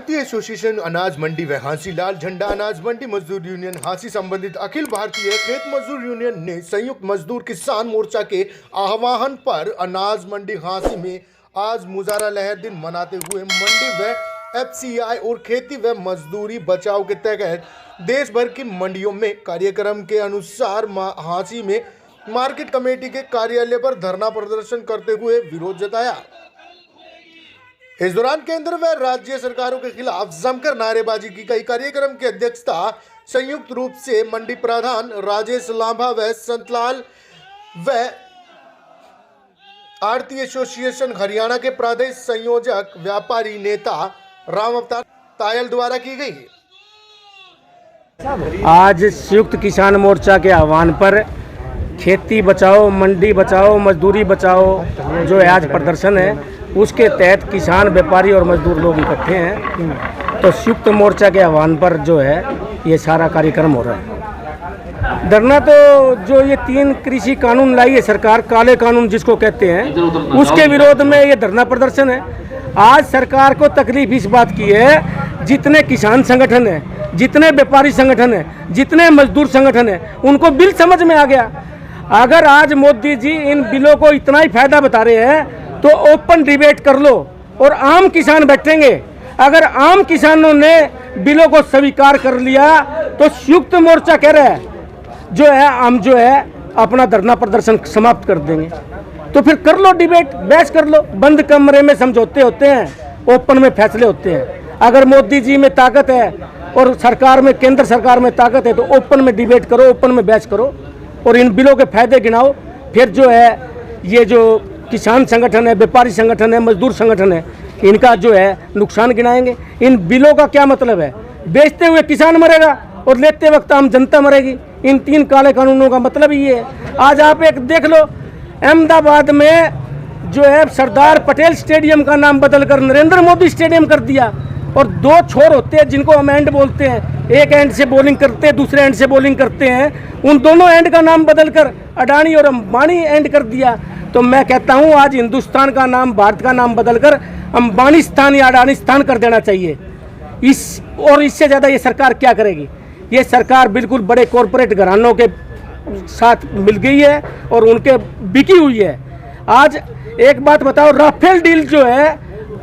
भारतीय एसोसिएशन अनाज मंडी व हांसी लाल झंडा अनाज मंडी मजदूर यूनियन हांसी संबंधित अखिल भारतीय खेत मजदूर यूनियन ने संयुक्त मजदूर किसान मोर्चा के आह्वान पर अनाज मंडी हांसी में आज मुजाहरा लहर दिन मनाते हुए मंडी व एफसीआई और खेती व मजदूरी बचाव के तहत देश भर की मंडियों में कार्यक्रम के अनुसार हांसी में मार्केट कमेटी के कार्यालय पर धरना प्रदर्शन करते हुए विरोध जताया। इस दौरान केंद्र व राज्य सरकारों के खिलाफ जमकर नारेबाजी की गई। कार्यक्रम की अध्यक्षता संयुक्त रूप से मंडी प्रधान राजेश लांभा व संतलाल व आड़ती एसोसिएशन हरियाणा के प्रदेश संयोजक व्यापारी नेता राम अवतार तायल द्वारा की गई। आज संयुक्त किसान मोर्चा के आह्वान पर खेती बचाओ मंडी बचाओ मजदूरी बचाओ जो है आज प्रदर्शन है, उसके तहत किसान व्यापारी और मजदूर लोग इकट्ठे हैं। तो संयुक्त मोर्चा के आह्वान पर जो है ये सारा कार्यक्रम हो रहा है। धरना तो जो ये 3 कृषि कानून लाई है सरकार, काले कानून जिसको कहते हैं, उसके विरोध में ये धरना प्रदर्शन है। आज सरकार को तकलीफ इस बात की है, जितने किसान संगठन हैं, जितने व्यापारी संगठन हैं, जितने मजदूर संगठन हैं, उनको बिल समझ में आ गया। अगर आज मोदी जी इन बिलों को इतना ही फायदा बता रहे हैं तो ओपन डिबेट कर लो और आम किसान बैठेंगे। अगर आम किसानों ने बिलों को स्वीकार कर लिया तो संयुक्त मोर्चा कह रहा है जो है हम जो है अपना धरना प्रदर्शन समाप्त कर देंगे। तो फिर कर लो डिबेट, बहस कर लो। बंद कमरे में समझौते होते हैं, ओपन में फैसले होते हैं। अगर मोदी जी में ताकत है और सरकार में, केंद्र सरकार में ताकत है तो ओपन में डिबेट करो, ओपन में बहस करो और इन बिलों के फायदे गिनाओ। फिर जो है ये जो किसान संगठन है, व्यापारी संगठन है, मजदूर संगठन है, इनका जो है नुकसान गिनाएंगे। इन बिलों का क्या मतलब है? बेचते हुए किसान मरेगा और लेते वक्त आम जनता मरेगी। इन 3 काले कानूनों का मतलब ये है। आज आप एक देख लो, अहमदाबाद में जो है सरदार पटेल स्टेडियम का नाम बदलकर नरेंद्र मोदी स्टेडियम कर दिया और 2 छोर होते हैं जिनको हम एंड बोलते हैं, एक एंड से बॉलिंग करते हैं, दूसरे एंड से बॉलिंग करते हैं। उन दोनों एंड का नाम बदलकर अडानी और अंबानी एंड कर दिया। तो मैं कहता हूं आज हिंदुस्तान का नाम, भारत का नाम बदलकर अंबानीस्तान या अडानीस्तान कर देना चाहिए। इससे ज़्यादा ये सरकार क्या करेगी? ये सरकार बिल्कुल बड़े कॉरपोरेट घरानों के साथ मिल गई है और उनके बिकी हुई है। आज एक बात बताओ, राफेल डील जो है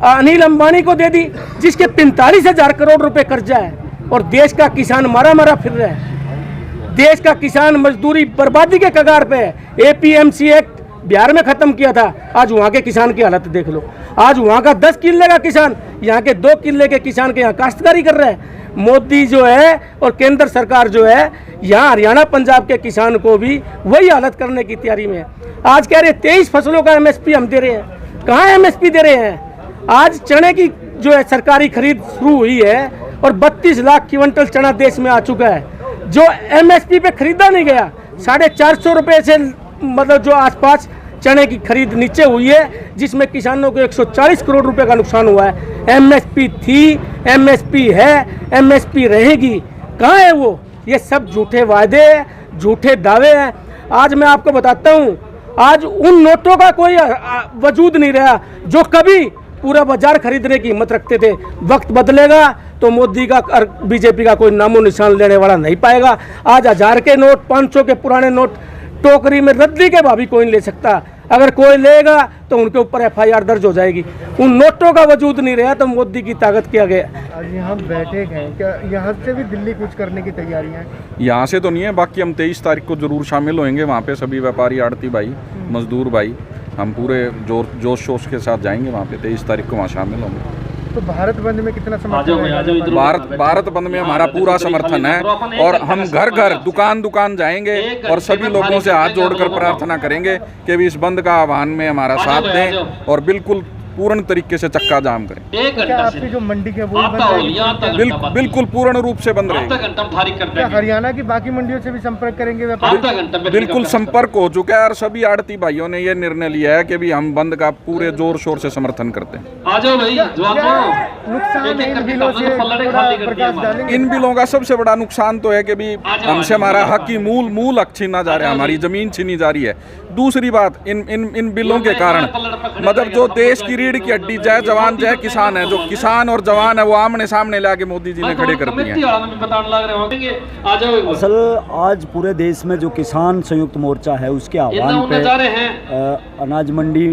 अनिल अंबानी को दे दी, जिसके 45,000 करोड़ रुपए कर्जा है और देश का किसान मारा मारा फिर रहा है। देश का किसान मजदूरी बर्बादी के कगार पे है। एपीएमसी एक्ट बिहार में खत्म किया था, आज वहाँ के किसान की हालत देख लो। आज वहाँ का 10 किले का किसान यहाँ के 2 किले के किसान के यहाँ काश्तकारी कर रहा है। मोदी जो है और केंद्र सरकार जो है यहाँ हरियाणा पंजाब के किसान को भी वही हालत करने की तैयारी में है। आज कह रहे 23 फसलों का एमएसपी हम दे रहे हैं। कहाँ एमएसपी दे रहे हैं? आज चने की जो है सरकारी खरीद शुरू हुई है और 32 लाख क्विंटल चना देश में आ चुका है जो एमएसपी पे खरीदा नहीं गया। 450 रुपये से मतलब जो आसपास चने की खरीद नीचे हुई है, जिसमें किसानों को 140 करोड़ रुपए का नुकसान हुआ है। एमएसपी थी, एमएसपी है, एमएसपी रहेगी। कहाँ है वो? ये सब झूठे वादे, झूठे दावे हैं। आज मैं आपको बताता हूँ, आज उन नोटों का कोई वजूद नहीं रहा जो कभी पूरा बाजार खरीदने की हिम्मत रखते थे। वक्त बदलेगा तो मोदी का और बीजेपी का कोई नामो निशान लेने वाला नहीं पाएगा। आज 1000 के नोट, 500 के पुराने नोट टोकरी में रद्दी के भाभी कोई नहीं ले सकता। अगर कोई लेगा तो उनके ऊपर एफआईआर दर्ज हो जाएगी। उन नोटों का वजूद नहीं रहा तो मोदी की ताकत क्या गया। आज यहाँ बैठे हैं, क्या यहाँ से भी दिल्ली कुछ करने की तैयारियाँ हैं? यहाँ से तो नहीं है, बाकी हम 23 तारीख को जरूर शामिल होंगे। वहाँ पे सभी व्यापारी, आड़ती भाई, मजदूर भाई, हम पूरे जोश शोश के साथ जाएंगे वहाँ पे। 23 तारीख को वहाँ शामिल होंगे। तो भारत बंद में कितना समर्थन है? भारत बंद में हमारा पूरा समर्थन है और हम घर घर, दुकान जाएंगे और सभी लोगों से हाथ जोड़कर प्रार्थना करेंगे कि भी इस बंद का आह्वान में हमारा साथ दें और बिल्कुल पूर्ण तरीके से चक्का जाम करें। क्या आपकी जो मंडी है वो बिल्कुल पूर्ण रूप से बंद रहेगी। क्या हरियाणा की बाकी मंडियों से भी संपर्क करेंगे व्यापारी? बिल्कुल संपर्क हो चुका है और सभी आड़ती भाइयों ने ये निर्णय लिया है कि भी हम बंद का पूरे जोर शोर से समर्थन करते हैं। नुकसान इन बिलों से प्रकाश डालेंगे? इन बिलों का सबसे बड़ा नुकसान तो है कि भी हमसे हमारा हक की मूल हक छीना जा रहा है, हमारी जमीन छीनी जा रही है। दूसरी बात, इन बिलों के कारण मतलब जो देश की रीढ़ की हड्डी, जय जवान जय किसान है, जो किसान और जवान है वो आमने सामने लाके मोदी जी ने खड़े कर दिए हैं। असल आज पूरे देश में जो किसान संयुक्त मोर्चा है उसके आह्वान पे अनाज मंडी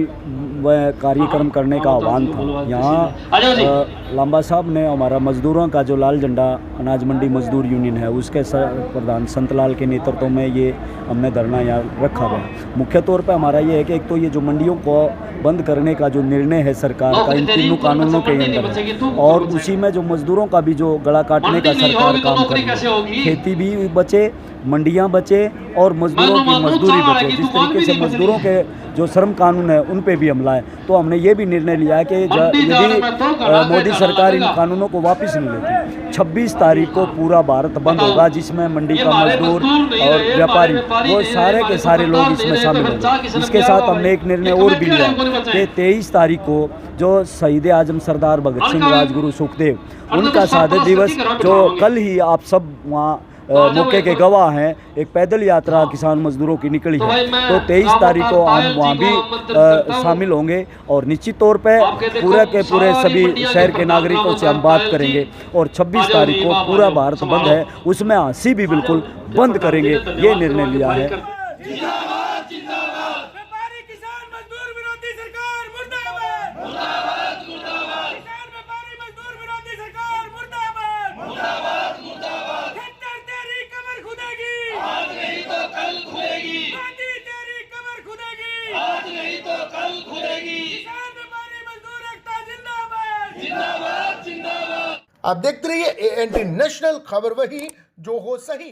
व कार्यक्रम करने का आह्वान था। यहाँ लांबा साहब ने हमारा मजदूरों का जो लाल झंडा अनाज मंडी मजदूर यूनियन है उसके प्रधान संतलाल के नेतृत्व में ये हमने धरना यहाँ रखा गया। मुख्य तौर पे हमारा ये है कि एक तो ये जो मंडियों को बंद करने का जो निर्णय है सरकार का इन तीनों कानूनों के अंदर है, और उसी में जो मजदूरों का भी जो गला काटने का सरकार काम कर रही है, खेती भी बचे, मंडियां बचे और मजदूरों की मजदूरी बचे। जिस तरीके से मजदूरों के जो श्रम कानून है उन पे भी हमला है, तो हमने ये भी निर्णय लिया है कि यदि मोदी सरकार इन कानूनों को वापस नहीं लेती, 26 तारीख को पूरा भारत बंद होगा, जिसमें मंडी का मजदूर और व्यापारी वो सारे के सारे लोग इसमें शामिल होंगे। इसके साथ हमने एक निर्णय और भी लिया कि 23 तारीख को जो शहीद आजम सरदार भगत सिंह राजगुरु सुखदेव उनका शहादत दिवस, जो कल ही आप सब वहाँ मौके के गवाह हैं, एक पैदल यात्रा किसान मजदूरों की निकली है, तो 23 तारीख को हम वहाँ भी शामिल होंगे और निश्चित तौर पे पूरे के पूरे सभी शहर के नागरिकों से हम बात करेंगे। और 26 तारीख को पूरा भारत बंद है, उसमें हांसी भी बिल्कुल बंद करेंगे, ये निर्णय लिया है। आप देखते रहिए ANT नेशनल, खबर वही जो हो सही।